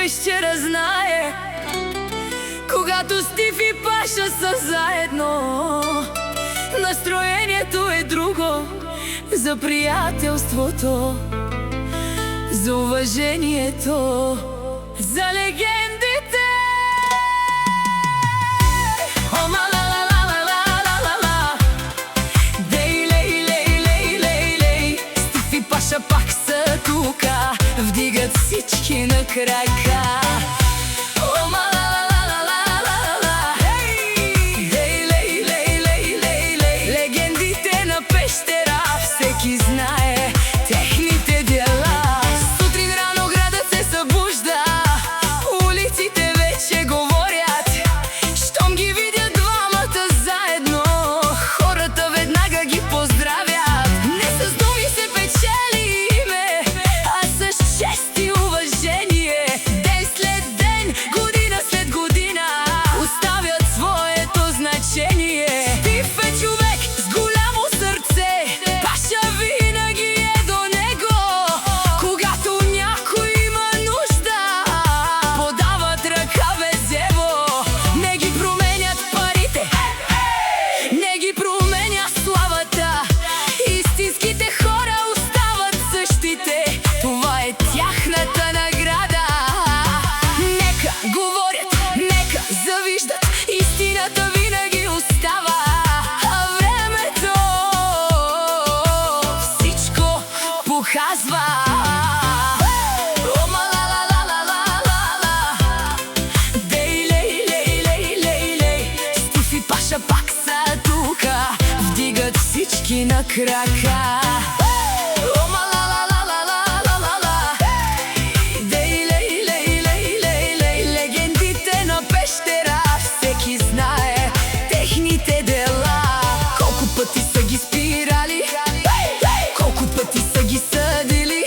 пещера знае, когато Стив и Паша са заедно. Настроението е друго, за приятелството, за уважението, за легендите. Стив и Паша пак са тука, вдигат всички на крака. Легендите на пещера, всеки знае техните дела. Сутрин рано градът се събужда, улиците вече говорят. Щом ги видят двамата заедно, хората веднага ги поздравят. Не с думи се печели име, а с чест и уважение. Ден след ден, година след година, оставят своето значение. Стив е човек с голямо сърце, Паша винаги е до него. Когато някой има нужда, подават ръка без ево. Не ги променят парите, не ги променя славата. Истинските хора остават същите, това е тяхната награда. Нека говорят, нека завиждат, истината винаги остава. А времето всичко показва. Стив и Паша пак са тука, вдигат всички на крака. Легендите на пещера, всеки знае техните дела. Колко пъти са ги спирали, колко пъти са ги съдили,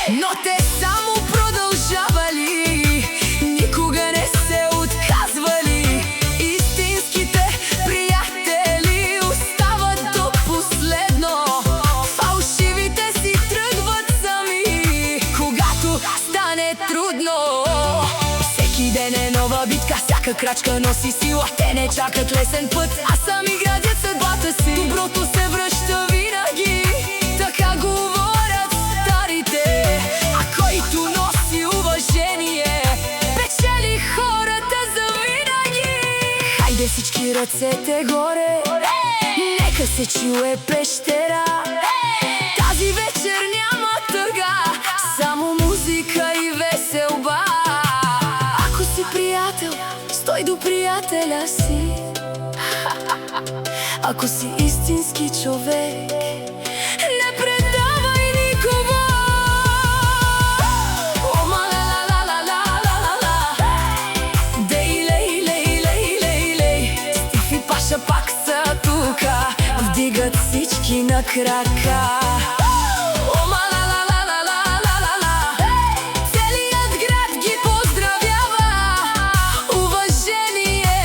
но те само продължавали, никога не се отказвали. Истинските приятели остават до последно, фалшивите си тръгват сами, когато стане трудно. Всеки ден е нова битка, всяка крачка носи сила. Те не чакат лесен път, а сами градят съдбата си. Доброто се връща винаги, така говорят старите. А който носи уважение, печели хората завинаги. Хайде всички ръцете горе, нека се чуе пещера. Тази вечер няма тъга, само музика и веселба. Ако си приятел, стой до приятеля си. Ако си истински човек, не предавай никого. Стив и Паша пак са тука, вдигат всички на крака. Целият град ги поздравява, уважение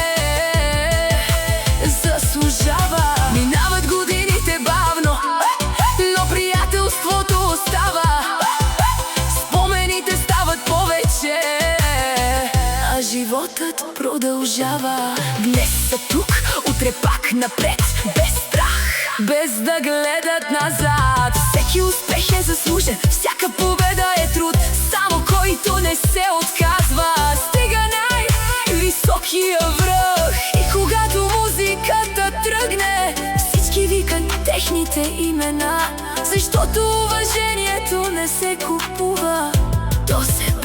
заслужава. Минават годините бавно, но приятелството остава. Спомените стават повече, а животът продължава. Днес са тук, утре пак напред, без страх, без да гледат назад. Всеки успех е заслужен, всяка победа е труд. Само който не се отказва, стига най-високия връх. И когато музиката тръгне, всички викат техните имена, защото уважението не се купува, то се